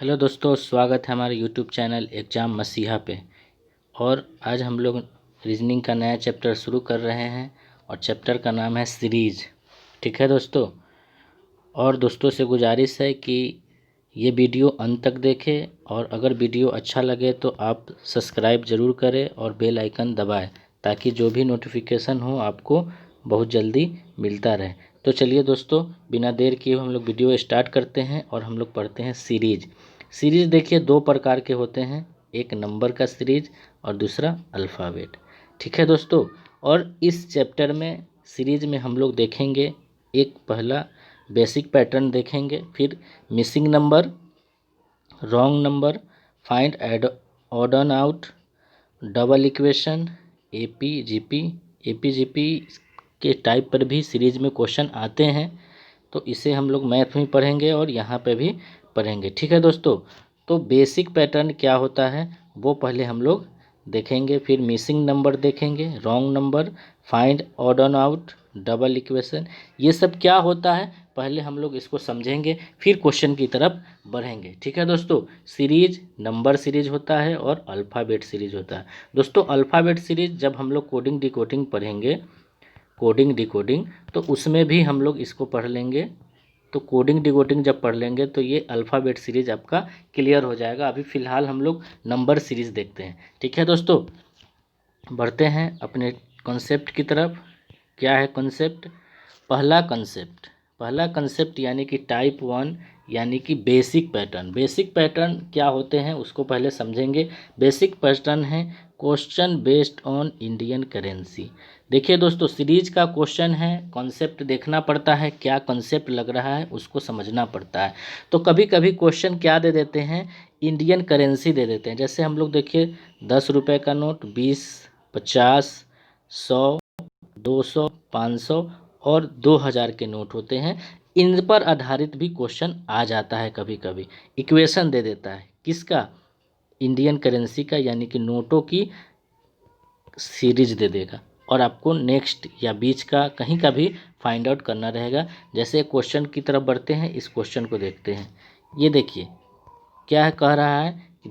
Hello दोस्तों, स्वागत है हमारे यूट्यूब चैनल एग्ज़ाम मसीहा पे। और आज हम लोग रीजनिंग का नया चैप्टर शुरू कर रहे हैं और चैप्टर का नाम है सीरीज। ठीक है दोस्तों, और दोस्तों से गुजारिश है कि ये वीडियो अंत तक देखें और अगर वीडियो अच्छा लगे तो आप सब्सक्राइब ज़रूर करें और बेल आइकन दबाएं ताकि जो भी नोटिफिकेशन हो आपको बहुत जल्दी मिलता रहे। तो चलिए दोस्तों, बिना देर किए हम लोग वीडियो स्टार्ट करते हैं और हम लोग पढ़ते हैं सीरीज। सीरीज देखिए दो प्रकार के होते हैं, एक नंबर का सीरीज और दूसरा अल्फ़ाबेट। ठीक है दोस्तों, और इस चैप्टर में सीरीज में हम लोग देखेंगे एक पहला बेसिक पैटर्न देखेंगे, फिर missing number, wrong number, find the odd one out, double equation, AP GP. AP GP के टाइप पर भी सीरीज में क्वेश्चन आते हैं, तो इसे हम लोग मैथ में पढ़ेंगे और यहाँ पे भी पढ़ेंगे। ठीक है दोस्तों, तो बेसिक पैटर्न क्या होता है वो पहले हम लोग देखेंगे, फिर मिसिंग नंबर देखेंगे, wrong number, find odd one out, double equation. ये सब क्या होता है पहले हम लोग इसको समझेंगे, फिर क्वेश्चन की तरफ बढ़ेंगे। ठीक है दोस्तों, सीरीज नंबर सीरीज होता है और अल्फ़ाबेट सीरीज होता है। दोस्तों अल्फ़ाबेट सीरीज जब हम लोग कोडिंग डिकोडिंग पढ़ेंगे, कोडिंग डिकोडिंग, तो उसमें भी हम लोग इसको पढ़ लेंगे। तो कोडिंग डिकोडिंग जब पढ़ लेंगे तो ये अल्फ़ाबेट सीरीज आपका क्लियर हो जाएगा। अभी फ़िलहाल हम लोग नंबर सीरीज देखते हैं। ठीक है दोस्तों, बढ़ते हैं अपने कॉन्सेप्ट की तरफ। क्या है कॉन्सेप्ट? पहला कंसेप्ट यानी कि टाइप वन, यानी कि बेसिक पैटर्न। बेसिक पैटर्न क्या होते हैं उसको पहले समझेंगे। बेसिक पैटर्न है question based on Indian currency. देखिए दोस्तों, सीरीज का क्वेश्चन है, कॉन्सेप्ट देखना पड़ता है, क्या कॉन्सेप्ट लग रहा है उसको समझना पड़ता है। तो कभी कभी क्वेश्चन क्या दे देते हैं, इंडियन करेंसी दे देते हैं। जैसे हम लोग देखिए 10 रुपये का नोट, 20, 50, 100, 200, 500 और 2000 के नोट होते हैं। इन पर आधारित भी क्वेश्चन आ जाता है। कभी कभी इक्वेशन दे देता है, किसका? इंडियन करेंसी का, यानी कि नोटों की सीरीज दे देगा और आपको नेक्स्ट या बीच का कहीं का भी फाइंड आउट करना रहेगा। जैसे क्वेश्चन की तरफ बढ़ते हैं, इस क्वेश्चन को देखते हैं। ये देखिए क्या है, कह रहा है कि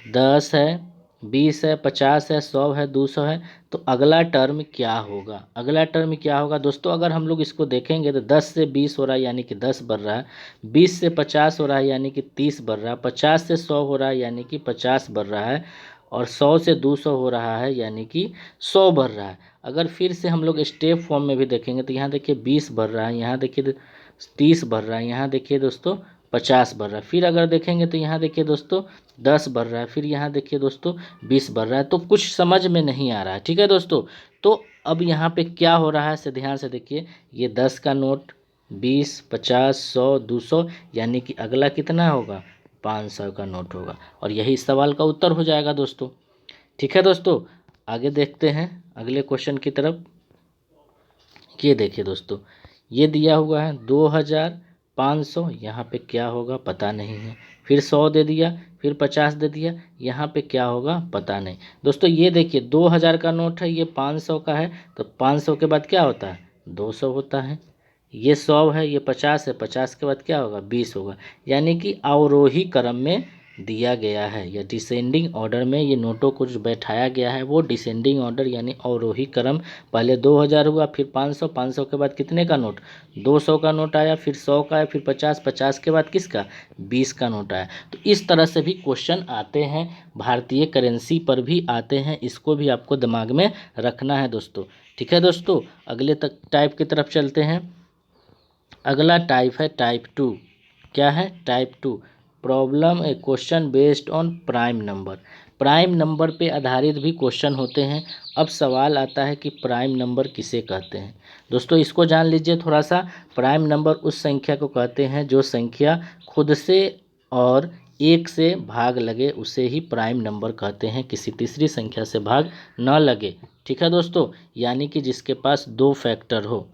10 है, 20 है, 50 है, 100 है, 200 है। तो अगला टर्म क्या होगा? अगला टर्म क्या होगा दोस्तों? अगर हम लोग इसको देखेंगे तो 10 से 20 हो रहा है यानी कि 10 बढ़ रहा है, 20 से 50 हो रहा है यानी कि 30 बढ़ रहा है, 50 से 100 हो रहा है यानी कि 50 बढ़ रहा है, और 100 से 200 हो रहा है यानी कि 100 बढ़ रहा है। अगर फिर से हम लोग स्टेप फॉर्म में भी देखेंगे तो यहाँ देखिए 20 बढ़ रहा है, यहाँ देखिए 30 बढ़ रहा है, यहाँ देखिए दोस्तों 50 बढ़ रहा है। फिर अगर देखेंगे तो यहाँ देखिए दोस्तों 10 बढ़ रहा है, फिर यहाँ देखिए दोस्तों 20 बढ़ रहा है। तो कुछ समझ में नहीं आ रहा है। ठीक है दोस्तों, तो अब यहाँ पे क्या हो रहा है से ध्यान से देखिए। ये 10 का नोट, 20, 50, 100, 200, यानी कि अगला कितना होगा? 500 का नोट होगा, और यही सवाल का उत्तर हो जाएगा दोस्तों। ठीक है दोस्तों, आगे देखते हैं अगले क्वेश्चन की तरफ। ये देखिए दोस्तों, ये दिया हुआ है 2500, यहाँ पे क्या होगा पता नहीं है। फिर 100 दे दिया, फिर 50 दे दिया, यहाँ पे क्या होगा पता नहीं। दोस्तों ये देखिए 2000 का नोट है, ये 500 का है, तो 500 के बाद क्या होता है? 200 होता है। ये 100 है, ये 50 है, 50 के बाद क्या होगा? 20 होगा। यानी कि अवरोही क्रम में दिया गया है, या डिसेंडिंग ऑर्डर में ये नोटों को जो बैठाया गया है वो डिसेंडिंग ऑर्डर यानी अवरोही क्रम। पहले 2000 हुआ, फिर 500, 500 के बाद कितने का नोट? 200 का नोट आया, फिर 100 का आया, फिर 50, 50 के बाद किसका? 20 का नोट आया। तो इस तरह से भी क्वेश्चन आते हैं, भारतीय करेंसी पर भी आते हैं, इसको भी आपको दिमाग में रखना है दोस्तों। ठीक है दोस्तों, अगले तक टाइप की तरफ चलते हैं। अगला टाइप है टाइप टू। क्या है? Type two, problem A question based on prime number. Prime number पे आधारित भी क्वेश्चन होते हैं। अब सवाल आता है कि प्राइम नंबर किसे कहते हैं। दोस्तों इसको जान लीजिए थोड़ा सा। प्राइम नंबर उस संख्या को कहते हैं जो संख्या खुद से और एक से भाग लगे, उसे ही प्राइम नंबर कहते हैं, किसी तीसरी संख्या से भाग न लगे। ठीक है दोस्तों, यानी कि जिसके पास दो फैक्टर हो।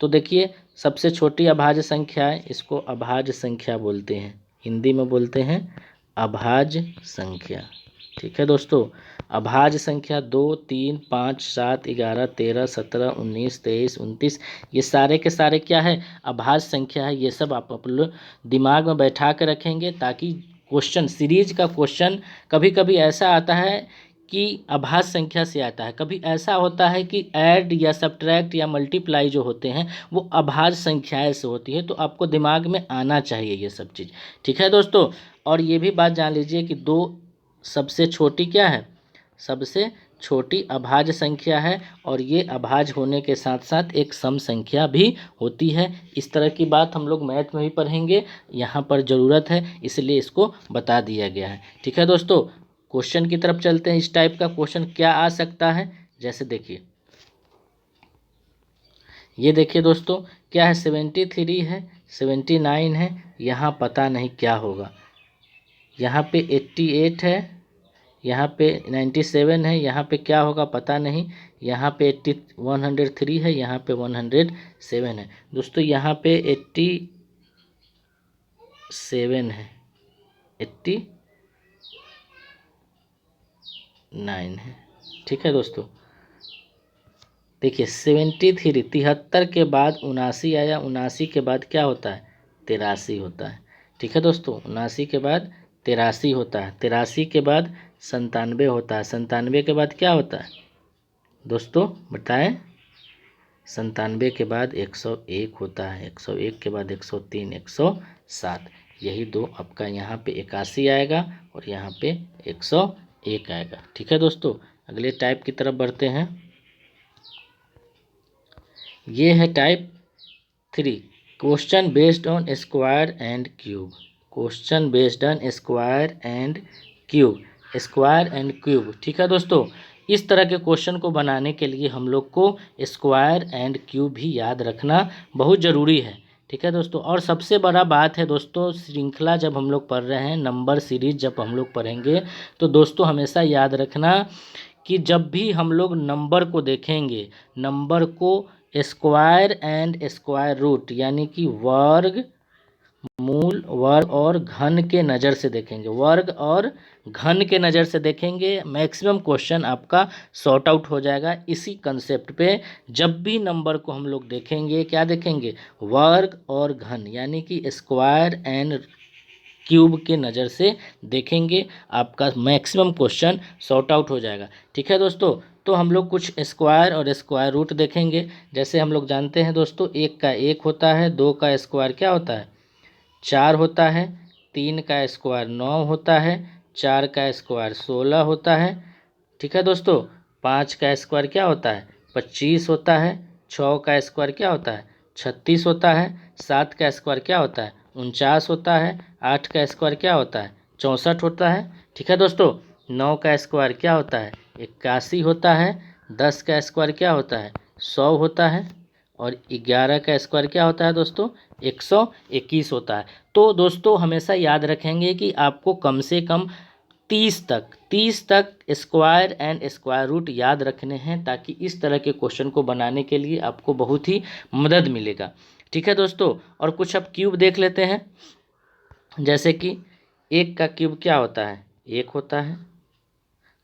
तो देखिए सबसे छोटी अभाज्य संख्या है, इसको अभाज्य संख्या बोलते हैं, हिंदी में बोलते हैं अभाज्य संख्या। ठीक है दोस्तों, अभाज्य संख्या 2, 3, 5, 7, 11, 13, 17, 19, 23, 29 ये सारे के सारे क्या है, अभाज्य संख्या है। ये सब आप लोग दिमाग में बैठा कर रखेंगे ताकि क्वेश्चन सीरीज का क्वेश्चन कभी कभी ऐसा आता है कि अभाज्य संख्या से आता है, कभी ऐसा होता है कि ऐड या सब्ट्रैक्ट या मल्टीप्लाई जो होते हैं वो अभाज्य संख्याएं से होती है। तो आपको दिमाग में आना चाहिए ये सब चीज़, ठीक है दोस्तों। और ये भी बात जान लीजिए कि दो सबसे छोटी क्या है, सबसे छोटी अभाज्य संख्या है और ये अभाज्य होने के साथ साथ एक सम संख्या भी होती है। इस तरह की बात हम लोग मैथ में भी पढ़ेंगे, यहाँ पर ज़रूरत है इसलिए इसको बता दिया गया है, ठीक है दोस्तों। क्वेश्चन की तरफ चलते हैं। इस टाइप का क्वेश्चन क्या आ सकता है, जैसे देखिए ये देखिए दोस्तों क्या है, 73 है, 79 है, यहाँ पता नहीं क्या होगा। यहाँ पे 88 है, यहाँ पे 97 है, यहाँ पे क्या होगा पता नहीं। यहाँ पे 103 है, यहाँ पे 107 है दोस्तों। यहाँ पे 87 है, 89 है, ठीक है दोस्तों। देखिए 73 73 के बाद 79 आया, 79 के बाद क्या होता है, 83 होता है, ठीक है दोस्तों। 79 के बाद 83 होता है, 83 के बाद 97 होता है, 97 के बाद क्या होता है दोस्तों बताएं, 97 के बाद 101 होता है, 101 के बाद 103, 107, यही दो आपका यहाँ पे 81 आएगा और यहाँ पे 101 आएगा, ठीक है दोस्तों। अगले टाइप की तरफ बढ़ते हैं। ये है type 3, question based on square and cube. Question based on square and cube, square and cube, ठीक है दोस्तों। इस तरह के क्वेश्चन को बनाने के लिए हम लोग को स्क्वायर एंड क्यूब भी याद रखना बहुत ज़रूरी है, ठीक है दोस्तों। और सबसे बड़ा बात है दोस्तों, श्रृंखला जब हम लोग पढ़ रहे हैं, नंबर सीरीज जब हम लोग पढ़ेंगे तो दोस्तों हमेशा याद रखना कि जब भी हम लोग नंबर को देखेंगे, नंबर को स्क्वायर एंड स्क्वायर रूट यानी कि वर्ग, मूल, वर्ग और घन के नज़र से देखेंगे, वर्ग और घन के नज़र से देखेंगे। मैक्सिमम क्वेश्चन आपका सॉर्ट आउट हो जाएगा इसी कंसेप्ट पे। जब भी नंबर को हम लोग देखेंगे क्या देखेंगे, वर्ग और घन यानी कि स्क्वायर एंड क्यूब के नज़र से देखेंगे, आपका मैक्सिमम क्वेश्चन सॉर्ट आउट हो जाएगा, ठीक है दोस्तों। तो हम लोग कुछ स्क्वायर और स्क्वायर रूट देखेंगे। जैसे हम लोग जानते हैं दोस्तों, 1 का 1 होता है, 2 का स्क्वायर क्या होता है 4 होता है, 3 का स्क्वायर 9 होता है, 4 का स्क्वायर 16 होता है, ठीक है दोस्तों। 5 का स्क्वायर क्या होता है 25 होता है, 6 का स्क्वायर क्या होता है 36 होता है, 7 का स्क्वायर क्या होता है 49 होता है, 8 का स्क्वायर क्या होता है 64 होता है, ठीक है दोस्तों। 9 का स्क्वायर क्या होता है 81 होता है, 10 का स्क्वायर क्या होता है 100 होता है और 11 का स्क्वायर क्या होता है दोस्तों 121 होता है। तो दोस्तों हमेशा याद रखेंगे कि आपको कम से कम 30 तक स्क्वायर एंड स्क्वायर रूट याद रखने हैं, ताकि इस तरह के क्वेश्चन को बनाने के लिए आपको बहुत ही मदद मिलेगा, ठीक है दोस्तों। और कुछ अब क्यूब देख लेते हैं। जैसे कि 1 का क्यूब क्या होता है 1 होता है,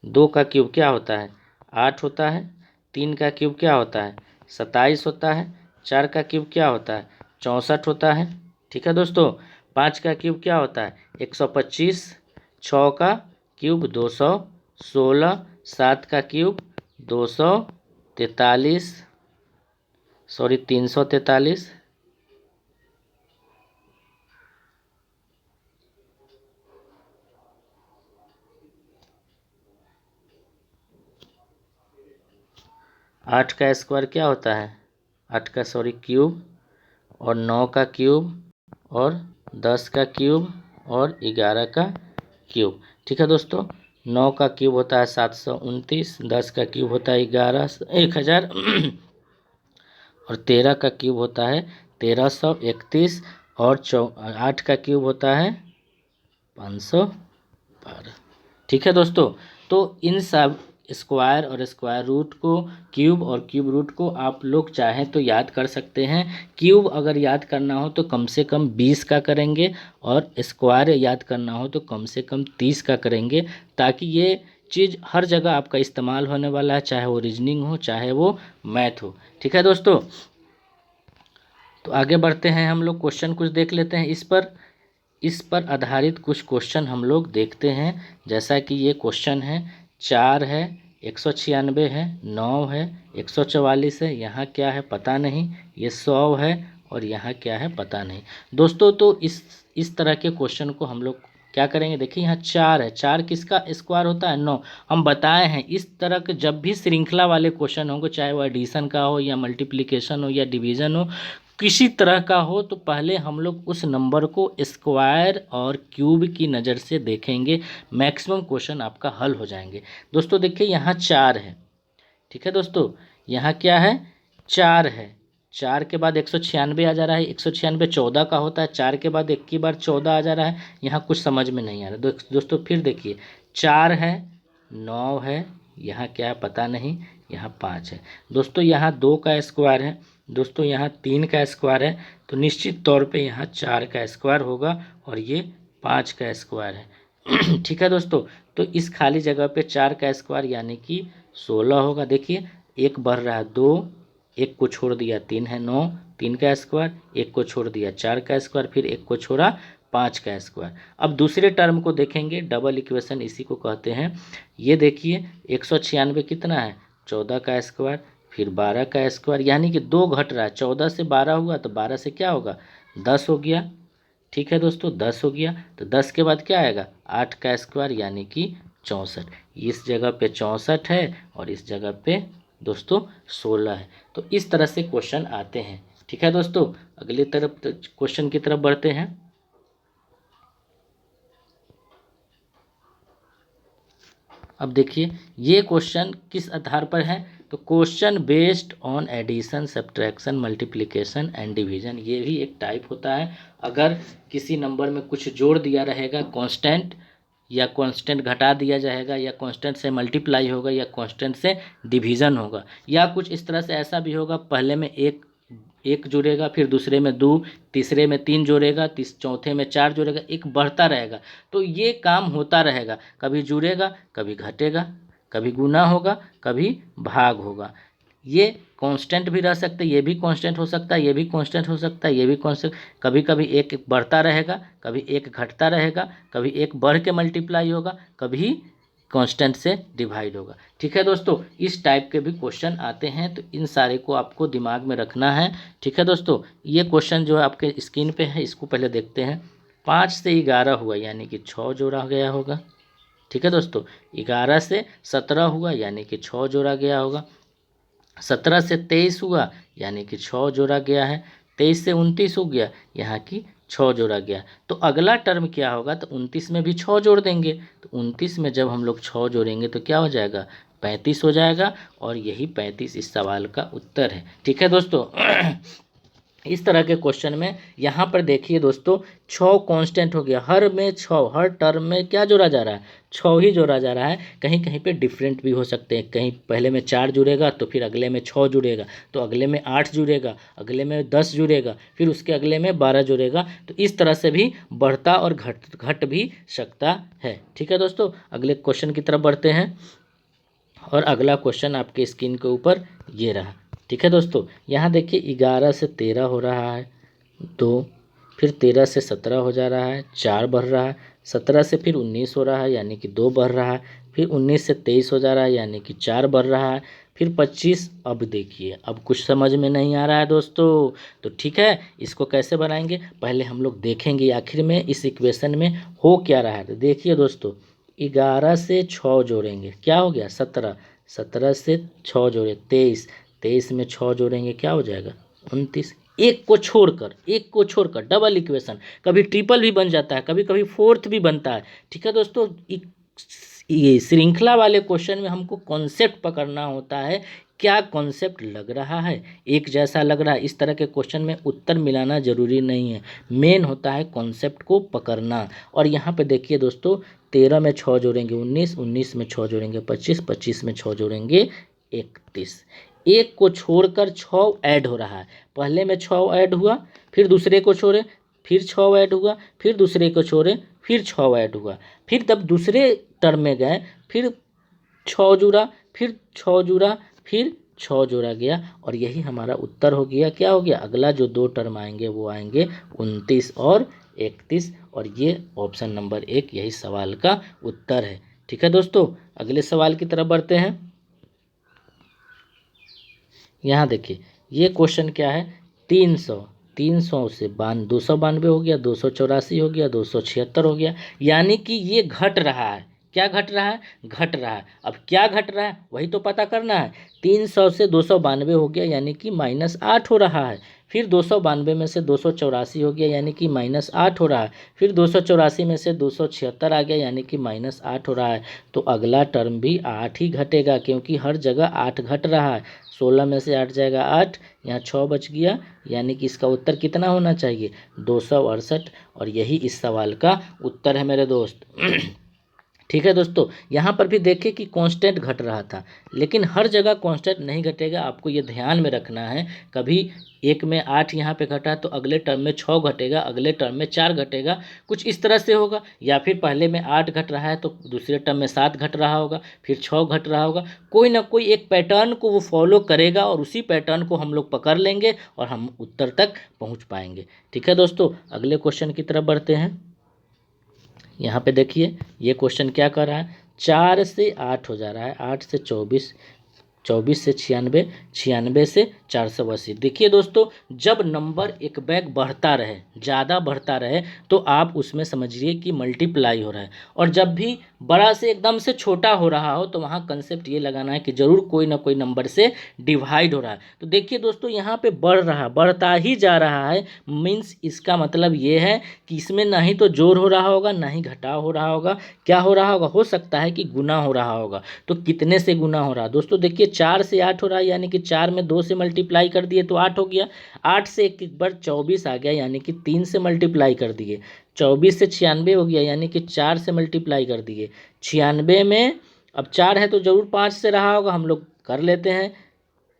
2 का क्यूब क्या होता है 8 होता है, 3 का क्यूब क्या होता है 27 होता है, 4 का क्यूब क्या होता है 64 होता है, ठीक है दोस्तों। 5 का क्यूब क्या होता है 125, 6 का क्यूब 216, 7 का क्यूब 343, 8 का स्क्वायर क्या होता है 8 का क्यूब और 9 का क्यूब और 10 का क्यूब और 11 का क्यूब, ठीक है दोस्तों। 9 का क्यूब होता है 729, 10 का क्यूब होता है 1000 और 13 का क्यूब होता है 1331 और 8 का क्यूब होता है 512, ठीक है दोस्तों। तो इन सब स्क्वायर और स्क्वायर रूट को, क्यूब और क्यूब रूट को आप लोग चाहें तो याद कर सकते हैं। क्यूब अगर याद करना हो तो कम से कम 20 का करेंगे और स्क्वायर याद करना हो तो कम से कम 30 का करेंगे, ताकि ये चीज़ हर जगह आपका इस्तेमाल होने वाला है, चाहे वो रीजनिंग हो चाहे वो मैथ हो। ठीक है दोस्तों, तो आगे बढ़ते हैं, हम लोग क्वेश्चन कुछ देख लेते हैं। इस पर आधारित कुछ क्वेश्चन हम लोग देखते हैं। जैसा कि ये क्वेश्चन है, 4 है, 196 है, 9 है, 144 है, यहाँ क्या है पता नहीं, ये 100 है और यहाँ क्या है पता नहीं। दोस्तों तो इस तरह के क्वेश्चन को हम लोग क्या करेंगे, देखिए यहाँ 4 है, 4 किसका स्क्वायर होता है, 9। हम बताए हैं इस तरह के जब भी श्रृंखला वाले क्वेश्चन होंगे, चाहे वो एडिशन का हो या मल्टीप्लिकेशन हो या डिवीज़न हो, किसी तरह का हो, तो पहले हम लोग उस नंबर को स्क्वायर और क्यूब की नज़र से देखेंगे, मैक्सिमम क्वेश्चन आपका हल हो जाएंगे। दोस्तों देखिए यहाँ 4 है, ठीक है दोस्तों, यहाँ क्या है 4 है, 4 के बाद 196 आ जा रहा है, 196 14 का होता है, 4 के बाद एक की बार 14 आ जा रहा है, यहाँ कुछ समझ में नहीं आ रहा। दोस्तों फिर देखिए 4 है, 9 है, यहाँ क्या है पता नहीं, यहाँ 5 है। दोस्तों यहाँ 2 का स्क्वायर है, दोस्तों यहाँ 3 का स्क्वायर है, तो निश्चित तौर पे यहाँ 4 का स्क्वायर होगा और ये 5 का स्क्वायर है। ठीक है दोस्तों, तो इस खाली जगह पे 4 का स्क्वायर यानी कि 16 होगा। देखिए एक बढ़ रहा है 2, एक को छोड़ दिया 3 है 9, 3 का स्क्वायर, एक को छोड़ दिया 4 का स्क्वायर, फिर एक को छोड़ा 5 का स्क्वायर। अब दूसरे टर्म को देखेंगे, डबल इक्वेशन इसी को कहते हैं। ये देखिए 196 कितना है, 14 का स्क्वायर, फिर 12 का स्क्वायर, यानी कि 2 घट रहा है, 14 से 12 हुआ तो 12 से क्या होगा 10 हो गया। ठीक है दोस्तों 10 हो गया, तो 10 के बाद क्या आएगा 8 का स्क्वायर यानी कि 64। इस जगह पे 64 है और इस जगह पे दोस्तों 16 है। तो इस तरह से क्वेश्चन आते हैं। ठीक है दोस्तों, अगली तरफ क्वेश्चन की तरफ बढ़ते हैं। अब देखिए ये क्वेश्चन किस आधार पर है, तो question based on addition, subtraction, multiplication and division, ये भी एक टाइप होता है। अगर किसी नंबर में कुछ जोड़ दिया रहेगा कांस्टेंट, या कांस्टेंट घटा दिया जाएगा, या कांस्टेंट से मल्टीप्लाई होगा, या कांस्टेंट से डिवीजन होगा, या कुछ इस तरह से ऐसा भी होगा, पहले में एक जुड़ेगा, फिर दूसरे में 2, तीसरे में 3 जोड़ेगा, चौथे में 4 जोड़ेगा, एक बढ़ता रहेगा। तो ये काम होता रहेगा, कभी जुड़ेगा कभी घटेगा, कभी गुना होगा कभी भाग होगा। ये कांस्टेंट भी रह सकते, ये भी कांस्टेंट हो सकता है, ये भी कांस्टेंट हो सकता है, ये भी कांस्टेंट, कभी कभी एक बढ़ता रहेगा, कभी एक घटता रहेगा, कभी एक बढ़ के मल्टीप्लाई होगा, कभी कांस्टेंट से डिवाइड होगा। ठीक है दोस्तों, इस टाइप के भी क्वेश्चन आते हैं, तो इन सारे को आपको दिमाग में रखना है। ठीक है दोस्तों, ये क्वेश्चन जो है आपके स्क्रीन पे है, इसको पहले देखते हैं। 5 से 11 हुआ यानी कि 6 जोड़ा गया होगा। ठीक है दोस्तों, 11 से 17 हुआ यानी कि 6 जोड़ा गया होगा। 17 से 23 हुआ यानी कि 6 जोड़ा गया है। 23 से 29 हो गया, यहाँ की 6 जोड़ा गया। तो अगला टर्म क्या होगा, तो 29 में भी 6 जोड़ देंगे, तो 29 में जब हम लोग 6 जोड़ेंगे तो क्या हो जाएगा 35 हो जाएगा, और यही 35 इस सवाल का उत्तर है। ठीक है दोस्तों, इस तरह के क्वेश्चन में यहाँ पर देखिए दोस्तों 6 कांस्टेंट हो गया, हर में 6, हर टर्म में क्या जोड़ा जा रहा है 6 ही जोड़ा जा रहा है। कहीं कहीं पे डिफरेंट भी हो सकते हैं, कहीं पहले में 4 जुड़ेगा तो फिर अगले में 6 जुड़ेगा, तो अगले में 8 जुड़ेगा, अगले में 10 जुड़ेगा, फिर उसके अगले में 12 जुड़ेगा। तो इस तरह से भी बढ़ता और घट भी सकता है। ठीक है दोस्तों, अगले क्वेश्चन की तरफ बढ़ते हैं, और अगला क्वेश्चन आपके स्क्रीन के ऊपर ये रहा। ठीक है दोस्तों, यहाँ देखिए 11 से 13 हो रहा है 2, फिर 13 से 17 हो जा रहा है 4 बढ़ रहा है, 17 से फिर 19 हो रहा है यानी कि 2 बढ़ रहा है, फिर 19 से 23 हो जा रहा है यानी कि 4 बढ़ रहा है, फिर 25। अब देखिए अब कुछ समझ में नहीं आ रहा है दोस्तों, तो ठीक है इसको कैसे बनाएंगे, पहले हम लोग देखेंगे आखिर में इस इक्वेशन में हो क्या रहा है। तो देखिए दोस्तों 11 से 6 जोड़ेंगे क्या हो गया 17, 17 से 6 जोड़े 23, 23 में 6 जोड़ेंगे क्या हो जाएगा 29। एक को छोड़कर डबल इक्वेशन, कभी ट्रिपल भी बन जाता है, कभी कभी फोर्थ भी बनता है। ठीक है दोस्तों, ये श्रृंखला वाले क्वेश्चन में हमको कॉन्सेप्ट पकड़ना होता है, क्या कॉन्सेप्ट लग रहा है, एक जैसा लग रहा है। इस तरह के क्वेश्चन में उत्तर मिलाना जरूरी नहीं है, मेन होता है कॉन्सेप्ट को पकड़ना। और यहाँ पे देखिए दोस्तों 13 में 6 जोड़ेंगे 19, 19 में 6 जोड़ेंगे 25, 25 में 6 जोड़ेंगे 31। एक को छोड़कर 6 ऐड हो रहा है, पहले में 6 ऐड हुआ, फिर दूसरे को छोड़े, फिर 6 ऐड हुआ, फिर दूसरे को छोड़े, फिर 6 ऐड हुआ, फिर तब दूसरे टर्म में गए, फिर छः जुड़ा, फिर छः जुड़ा, फिर छः जोड़ा गया और यही हमारा उत्तर हो गया। क्या हो गया? अगला जो दो टर्म आएंगे वो आएंगे 29 और 31 और ये ऑप्शन नंबर 1 यही सवाल का उत्तर है। ठीक है दोस्तों, अगले सवाल की तरफ बढ़ते हैं। यहाँ देखिए ये क्वेश्चन क्या है, 300, 300 से 292 हो गया, 284 हो गया, 276 हो गया, यानी कि ये घट रहा है। क्या घट रहा है? घट रहा है। अब क्या घट रहा है वही तो पता करना है। 300 से 292 हो गया यानी कि -8 हो रहा है, फिर 292 में से 284 हो गया यानी कि -8 हो रहा है, फिर 284 में से 276 आ गया यानी कि -8 हो रहा है। तो अगला टर्म भी 8 ही घटेगा क्योंकि हर जगह 8 घट रहा है। 16 में से 8 जाएगा 8, यहाँ 6 बच गया, यानी कि इसका उत्तर कितना होना चाहिए? 268 और यही इस सवाल का उत्तर है मेरे दोस्त। ठीक है दोस्तों, यहाँ पर भी देखिए कि कांस्टेंट घट रहा था, लेकिन हर जगह कांस्टेंट नहीं घटेगा, आपको ये ध्यान में रखना है। कभी एक में 8 यहाँ पे घटा तो अगले टर्म में 6 घटेगा, अगले टर्म में 4 घटेगा, कुछ इस तरह से होगा। या फिर पहले में 8 घट रहा है तो दूसरे टर्म में 7 घट रहा होगा, फिर 6 घट रहा होगा। कोई ना कोई एक पैटर्न को वो फॉलो करेगा और उसी पैटर्न को हम लोग पकड़ लेंगे और हम उत्तर तक पहुँच पाएंगे। ठीक है दोस्तों, अगले क्वेश्चन की तरफ बढ़ते हैं। यहाँ पे देखिए ये क्वेश्चन क्या कर रहा है, 4 से 8 हो जा रहा है, 8 से 24, 24 से 96, 96 से 480। देखिए दोस्तों, जब नंबर एक बैग बढ़ता रहे, ज़्यादा बढ़ता रहे, तो आप उसमें समझिए कि मल्टीप्लाई हो रहा है, और जब भी बड़ा से एकदम से छोटा हो रहा हो तो वहाँ कंसेप्ट ये लगाना है कि ज़रूर कोई ना कोई नंबर से डिवाइड हो रहा है। तो देखिए दोस्तों, यहाँ पे बढ़ रहा, बढ़ता ही जा रहा है, मीन्स इसका मतलब ये है कि इसमें ना ही तो जोड़ हो रहा होगा ना ही घटाव हो रहा होगा। क्या हो रहा होगा? हो सकता है कि गुना हो रहा होगा। तो कितने से गुना हो रहा है दोस्तों? देखिए 4 से 8 हो रहा है, यानी कि 4 में 2 से मल्टीप्लाई कर दिए तो 8 हो गया। 8 से एक बार 24 आ गया, यानी कि 3 से मल्टीप्लाई कर दिए। 24 से 96 हो गया, यानी कि 4 से मल्टीप्लाई कर दिए। 96 में अब 4 है तो जरूर 5 से रहा होगा, हम लोग कर लेते हैं।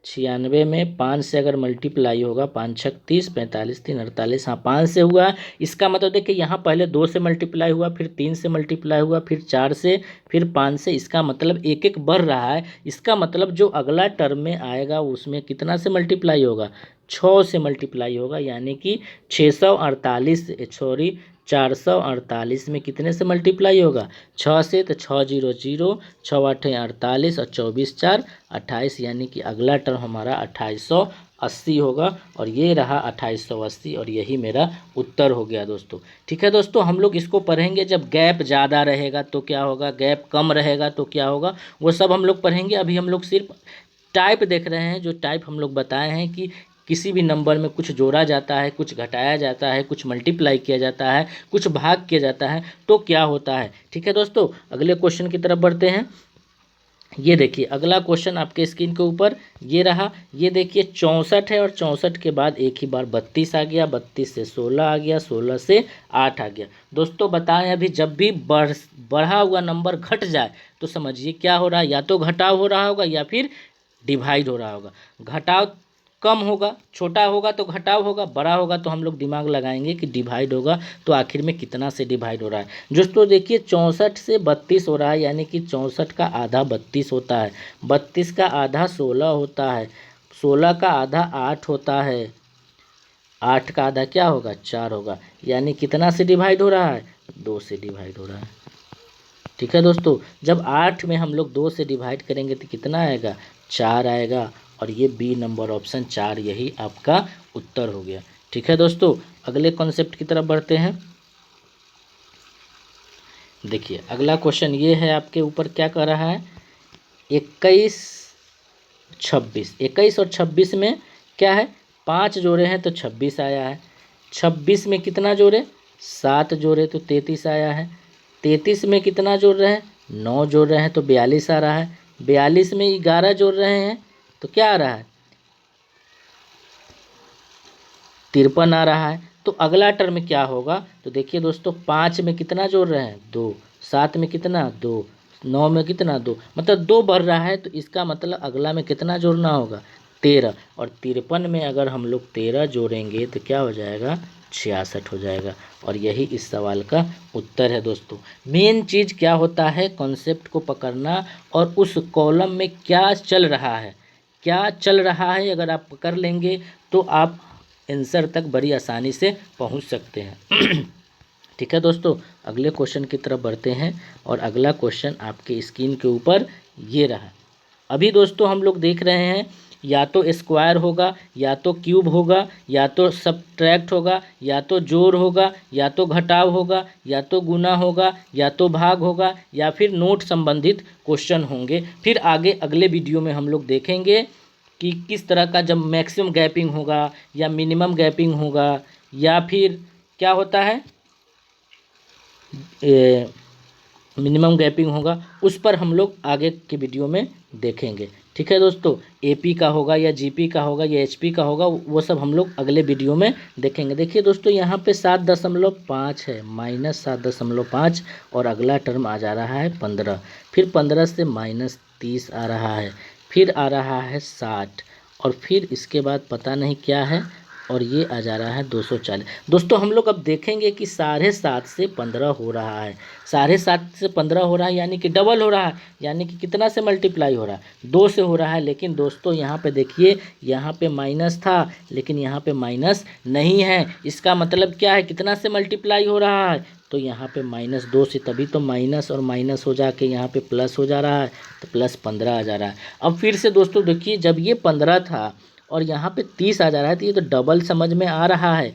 96 में 5 से अगर मल्टीप्लाई होगा, 5 छक 30, 45 3 48, हाँ 5 से हुआ। इसका मतलब देखिए यहाँ पहले 2 से मल्टीप्लाई हुआ, फिर 3 से मल्टीप्लाई हुआ, फिर 4 से, फिर 5 से। इसका मतलब एक एक बढ़ रहा है। इसका मतलब जो अगला टर्म में आएगा उसमें कितना से मल्टीप्लाई होगा? 6 से मल्टीप्लाई होगा, यानी कि 648, सॉरी 448 में कितने से मल्टीप्लाई होगा? 6 से, तो 6 0 0, 6 8 48 और 24 4 28, यानी कि अगला टर्म हमारा 2880 होगा और ये रहा 2880 और यही मेरा उत्तर हो गया दोस्तों। ठीक है दोस्तों, हम लोग इसको पढ़ेंगे जब गैप ज़्यादा रहेगा तो क्या होगा, गैप कम रहेगा तो क्या होगा, वो सब हम लोग पढ़ेंगे। अभी हम लोग सिर्फ टाइप देख रहे हैं, जो टाइप हम लोग बताए हैं कि किसी भी नंबर में कुछ जोड़ा जाता है, कुछ घटाया जाता है, कुछ मल्टीप्लाई किया जाता है, कुछ भाग किया जाता है, तो क्या होता है। ठीक है दोस्तों, अगले क्वेश्चन की तरफ बढ़ते हैं। ये देखिए अगला क्वेश्चन आपके स्क्रीन के ऊपर ये रहा। ये देखिए 64 है और 64 के बाद एक ही बार 32 आ गया, 32 से 16 आ गया, 16 से 8 आ गया। दोस्तों बताएं, अभी जब भी बढ़ा हुआ नंबर घट जाए तो समझिए क्या हो रहा है, या तो घटाव हो रहा होगा या फिर डिवाइड हो रहा होगा। घटाव कम होगा, छोटा होगा तो घटाव होगा, बड़ा होगा तो हम लोग दिमाग लगाएंगे कि डिवाइड होगा, तो आखिर में कितना से डिवाइड हो रहा है। दोस्तों देखिए 64 से 32 हो रहा है, यानी कि 64 का आधा 32 होता है, 32 का आधा 16 होता है, 16 का आधा 8 होता है, 8 का आधा क्या होगा? 4 होगा, यानी कितना से डिवाइड हो रहा है? 2 से डिवाइड हो रहा है। ठीक है दोस्तों, जब 8 में हम लोग 2 से डिवाइड करेंगे तो कितना आएगा? 4 आएगा और ये बी नंबर ऑप्शन 4 यही आपका उत्तर हो गया। ठीक है दोस्तों, अगले कॉन्सेप्ट की तरफ बढ़ते हैं। देखिए अगला क्वेश्चन ये है, आपके ऊपर क्या कर रहा है, 21 26, 21 और 26 में क्या है? 5 जोड़े हैं तो 26 आया है। 26 में कितना जोड़े? 7 जोड़े तो 33 आया है। 33 में कितना जोड़ रहे हैं? 9 जोड़ रहे हैं तो 42 आ रहा है। 42 में 11 जोड़ रहे हैं तो क्या आ रहा है? 53 आ रहा है। तो अगला टर्म क्या होगा? तो देखिए दोस्तों, 5 में कितना जोड़ रहे हैं? 2, 7 में कितना? 2, 9 में कितना? 2, मतलब 2 बढ़ रहा है, तो इसका मतलब अगला में कितना जोड़ना होगा? 13, और 53 में अगर हम लोग 13 जोड़ेंगे तो क्या हो जाएगा? 66 हो जाएगा। और यही इस सवाल का उत्तर है दोस्तों। मेन चीज़ क्या होता है, कॉन्सेप्ट को पकड़ना और उस कॉलम में क्या चल रहा है, क्या चल रहा है, अगर आप पकड़ लेंगे तो आप आंसर तक बड़ी आसानी से पहुंच सकते हैं। ठीक है दोस्तों, अगले क्वेश्चन की तरफ बढ़ते हैं और अगला क्वेश्चन आपके स्क्रीन के ऊपर ये रहा। अभी दोस्तों हम लोग देख रहे हैं या तो स्क्वायर होगा, या तो क्यूब होगा, या तो सबट्रैक्ट होगा, या तो जोड़ होगा, या तो घटाव होगा, या तो गुना होगा, या तो भाग होगा, या फिर नोट संबंधित क्वेश्चन होंगे। फिर आगे अगले वीडियो में हम लोग देखेंगे कि किस तरह का जब मैक्सिमम गैपिंग होगा या मिनिमम गैपिंग होगा या फिर क्या होता है मिनिमम गैपिंग होगा, उस पर हम लोग आगे के वीडियो में देखेंगे। ठीक है दोस्तों, एपी का होगा या जीपी का होगा या एचपी का होगा, वो सब हम लोग अगले वीडियो में देखेंगे। देखिए दोस्तों, यहाँ पे 7.5 है, -7.5 और अगला टर्म आ जा रहा है 15, फिर 15 से -30 आ रहा है, फिर आ रहा है 60 और फिर इसके बाद पता नहीं क्या है और ये आ जा रहा है 240। दोस्तों हम लोग अब देखेंगे कि 7.5 से 15 हो रहा है, 7.5 से 15 हो रहा है यानी कि डबल हो रहा है, यानी कि कितना से मल्टीप्लाई हो रहा है, 2 से हो रहा है। लेकिन दोस्तों यहाँ पे देखिए, यहाँ पे माइनस था लेकिन यहाँ पे माइनस नहीं है, इसका मतलब क्या है, कितना से मल्टीप्लाई हो रहा है, तो यहाँ पे -2 से, तभी तो माइनस और माइनस हो जाके यहाँ पे प्लस हो जा रहा है, तो +15 आ जा रहा है। अब फिर से दोस्तों देखिए, जब ये 15 था और यहाँ पे 30 आ जा रहा है तो ये तो डबल समझ में आ रहा है,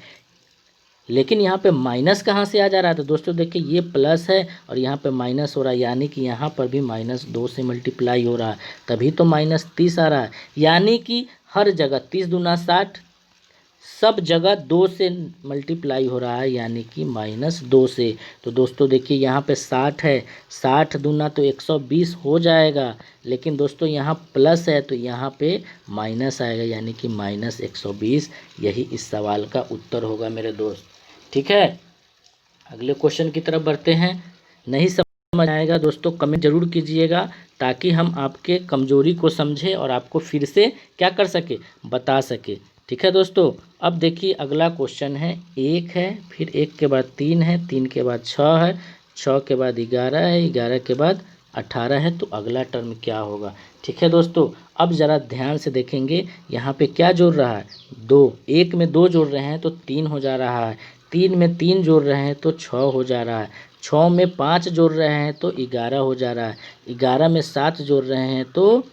लेकिन यहाँ पे माइनस कहाँ से आ जा रहा है, तो दोस्तों देखिए ये प्लस है और यहाँ पे माइनस हो रहा है, यानी कि यहाँ पर भी -2 से मल्टीप्लाई हो रहा है, तभी तो -30 आ रहा है। यानी कि हर जगह 30 दूना 60, सब जगह 2 से मल्टीप्लाई हो रहा है, यानी कि -2 से। तो दोस्तों देखिए यहाँ पे 60 है, 60 दूना तो 120 हो जाएगा, लेकिन दोस्तों यहाँ प्लस है तो यहाँ पे माइनस आएगा, यानी कि -120। यही इस सवाल का उत्तर होगा मेरे दोस्त। ठीक है, अगले क्वेश्चन की तरफ बढ़ते हैं। नहीं समझ आएगा दोस्तों कमेंट जरूर कीजिएगा, ताकि हम आपके कमजोरी को समझें और आपको फिर से क्या कर सके, बता सके। ठीक है दोस्तों, अब देखिए अगला क्वेश्चन है, 1 है, फिर 1 के बाद 3 है, 3 के बाद 6 है, 6 के बाद 11 है, 11 के बाद 18 है, तो अगला टर्म क्या होगा। ठीक है दोस्तों, अब ज़रा ध्यान से देखेंगे, यहाँ पे क्या जोड़ रहा है, 2, 1 में 2 जोड़ रहे हैं तो 3 हो जा रहा है, 3 में 3 जोड़ रहे हैं तो 6 हो जा रहा है, 6 में 5 जोड़ रहे हैं तो 11 हो जा रहा है, 11 में 7 जोड़ रहे हैं तो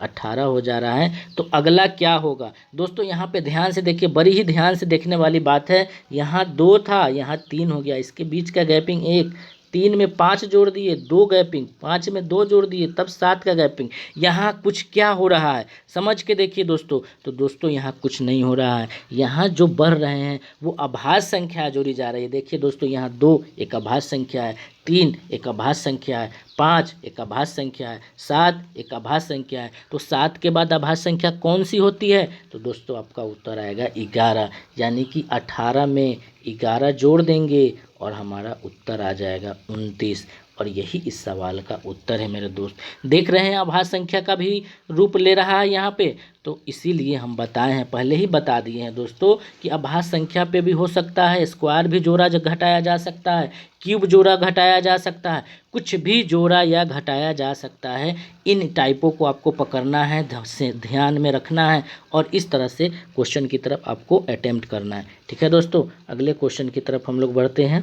18 हो जा रहा है। तो अगला क्या होगा दोस्तों, यहाँ पे ध्यान से देखिए, बड़ी ही ध्यान से देखने वाली बात है। यहाँ 2 था, यहाँ 3 हो गया, इसके बीच का गैपिंग 1, 3 में 5 जोड़ दिए 2 गैपिंग, 5 में 2 जोड़ दिए तब 7 का गैपिंग। यहाँ कुछ क्या हो रहा है समझ के देखिए दोस्तों, तो दोस्तों यहाँ कुछ नहीं हो रहा है, यहाँ जो बढ़ रहे हैं वो अभाज्य संख्या जोड़ी जा रही है। देखिए दोस्तों, यहाँ 2 एक अभाज्य संख्या है, 3 एक अभाज्य संख्या है, 5 एक अभाज्य संख्या है, 7 एक अभाज्य संख्या है। तो 7 के बाद अभाज्य संख्या कौन सी होती है, तो दोस्तों आपका उत्तर आएगा 11, यानी कि 18 में 11 जोड़ देंगे और हमारा उत्तर आ जाएगा 29। और यही इस सवाल का उत्तर है मेरे दोस्त। देख रहे हैं अभाज्य संख्या का भी रूप ले रहा है यहाँ पे, तो इसीलिए हम बताए हैं, पहले ही बता दिए हैं दोस्तों कि अभाज्य संख्या पे भी हो सकता है, स्क्वायर भी जोड़ा घटाया जा सकता है, क्यूब जोड़ा घटाया जा सकता है, कुछ भी जोड़ा या घटाया जा सकता है। इन टाइपों को आपको पकड़ना है, ध्यान में रखना है और इस तरह से क्वेश्चन की तरफ आपको अटेम्प्ट करना है। ठीक है दोस्तों, अगले क्वेश्चन की तरफ हम लोग बढ़ते हैं।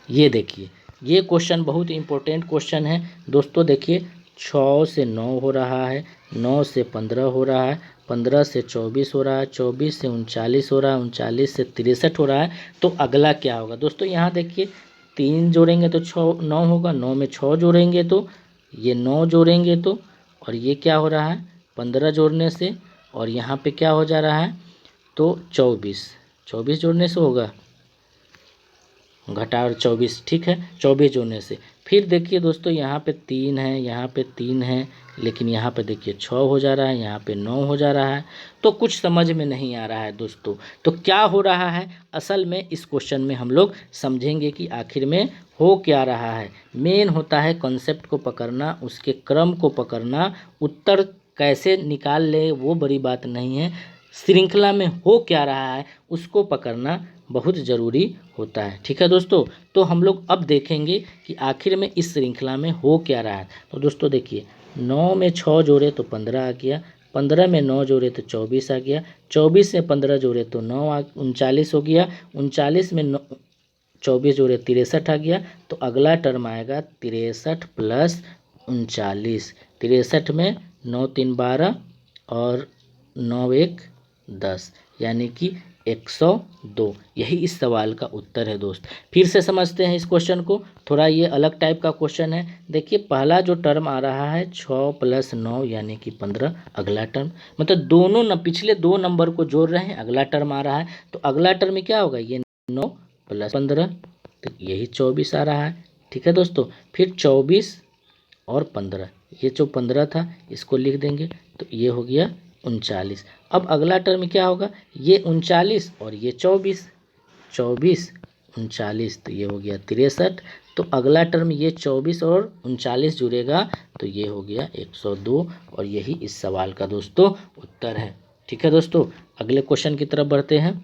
ये देखिए, ये क्वेश्चन बहुत इंपॉर्टेंट क्वेश्चन है दोस्तों। देखिए 6 से 9 हो रहा है, 9 से 15 हो रहा है, 15 से 24 हो रहा है, 24 से 39 हो रहा है, 39 से 63 हो रहा है। तो अगला क्या होगा दोस्तों, यहाँ देखिए 3 जोड़ेंगे तो 6 9 होगा, 9 में 6 जोड़ेंगे तो ये 9 जोड़ेंगे तो, और ये क्या हो रहा है 15 जोड़ने से, और यहाँ पे क्या हो जा रहा है तो 24 जोड़ने से होगा, घटा और 24, ठीक है 24 जोड़ने से। फिर देखिए दोस्तों, यहाँ पे 3 है, यहाँ पे 3 है, लेकिन यहाँ पे देखिए 6 हो जा रहा है, यहाँ पे 9 हो जा रहा है, तो कुछ समझ में नहीं आ रहा है दोस्तों। तो क्या हो रहा है असल में, इस क्वेश्चन में हम लोग समझेंगे कि आखिर में हो क्या रहा है। मेन होता है कॉन्सेप्ट को पकड़ना, उसके क्रम को पकड़ना, उत्तर कैसे निकाल ले वो बड़ी बात नहीं है, श्रृंखला में हो क्या रहा है उसको पकड़ना बहुत ज़रूरी होता है। ठीक है दोस्तों, तो हम लोग अब देखेंगे कि आखिर में इस श्रृंखला में हो क्या रहा है। तो दोस्तों देखिए, 9 में 6 जोड़े तो 15 आ गया, 15 में 9 जोड़े तो 24 आ गया, 24 में 15 जोड़े तो 39 हो गया, 39 में 24 जोड़े 63 आ गया। तो अगला टर्म आएगा 63 प्लस 39। 63 में 9 3 12 और 9 1 10, यानी कि 102। यही इस सवाल का उत्तर है दोस्त। फिर से समझते हैं इस क्वेश्चन को, थोड़ा ये अलग टाइप का क्वेश्चन है। देखिए, पहला जो टर्म आ रहा है 6 प्लस 9 यानी कि 15, अगला टर्म मतलब दोनों पिछले दो नंबर को जोड़ रहे हैं, अगला टर्म आ रहा है। तो अगला टर्म में क्या होगा, ये 9 प्लस 15, तो यही 24 आ रहा है। ठीक है दोस्तों, फिर 24 और 15, ये जो 15 था इसको लिख देंगे, तो ये हो गया 39। अब अगला टर्म क्या होगा, ये 39 और ये 24, 24 39, तो ये हो गया 63। तो अगला टर्म ये 24 और 39 जुड़ेगा, तो ये हो गया 102, और यही इस सवाल का दोस्तों उत्तर है। ठीक है दोस्तों, अगले क्वेश्चन की तरफ बढ़ते हैं।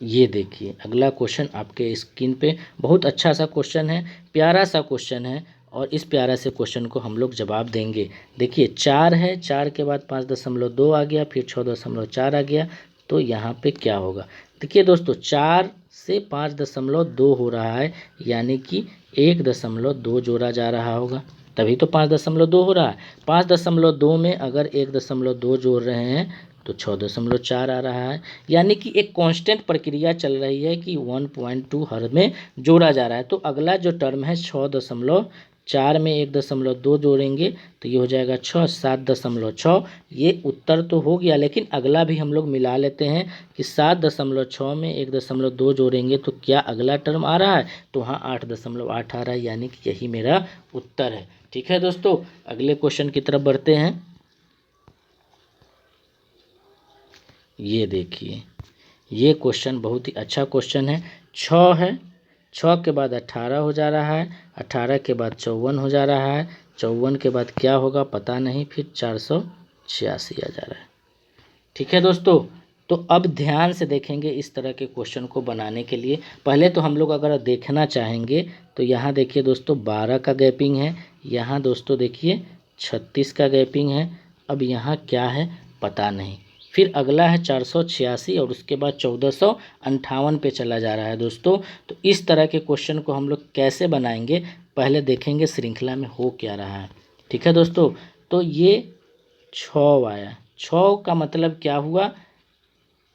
ये देखिए, अगला क्वेश्चन आपके स्क्रीन पे बहुत अच्छा सा क्वेश्चन है, प्यारा सा क्वेश्चन है, और इस प्यारा से क्वेश्चन को हम लोग जवाब देंगे। देखिए, 4 है, 4 के बाद 5.2 आ गया, फिर 6.4 आ गया, तो यहाँ पे क्या होगा। देखिए दोस्तों, 4 से 5.2 हो रहा है, यानी कि 1.2 जोड़ा जा रहा होगा, तभी तो 5.2 हो रहा है। 5.2 में अगर 1.2 जोड़ रहे हैं तो 6.4 आ रहा है, यानी कि एक कांस्टेंट प्रक्रिया चल रही है कि 1.2 हर में जोड़ा जा रहा है। तो अगला जो टर्म है 6.4 में 1.2 जोड़ेंगे तो ये हो जाएगा 6, 7.6। ये उत्तर तो हो गया, लेकिन अगला भी हम लोग मिला लेते हैं कि 7.6 में 1.2 जोड़ेंगे तो क्या अगला टर्म आ रहा है, तो हाँ 8.8 आ रहा है, यानी कि यही मेरा उत्तर है। ठीक है दोस्तों, अगले क्वेश्चन की तरफ बढ़ते हैं। ये देखिए, ये क्वेश्चन बहुत ही अच्छा क्वेश्चन है। 6 है, 6 के बाद 18 हो जा रहा है, 18 के बाद 54 हो जा रहा है, 54 के बाद क्या होगा पता नहीं, फिर 486 आ जा रहा है। ठीक है दोस्तों, तो अब ध्यान से देखेंगे इस तरह के क्वेश्चन को बनाने के लिए। पहले तो हम लोग अगर देखना चाहेंगे तो यहाँ देखिए दोस्तों 12 का गैपिंग है, यहाँ दोस्तों देखिए 36 का गैपिंग है। अब यहाँ क्या है पता नहीं। फिर अगला है 486 और उसके बाद 1458 पे चला जा रहा है दोस्तों। तो इस तरह के क्वेश्चन को हम लोग कैसे बनाएंगे, पहले देखेंगे श्रृंखला में हो क्या रहा है। ठीक है दोस्तों, तो ये 6 आया, 6 का मतलब क्या हुआ,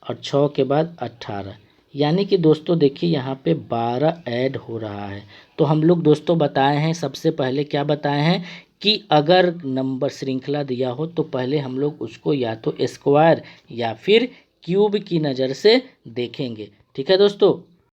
और 6 के बाद 18, यानी कि दोस्तों देखिए यहाँ पे 12 ऐड हो रहा है। तो हम लोग दोस्तों बताए हैं, सबसे पहले क्या बताए हैं कि अगर नंबर श्रृंखला दिया हो तो पहले हम लोग उसको या तो स्क्वायर या फिर क्यूब की नज़र से देखेंगे। ठीक है दोस्तों,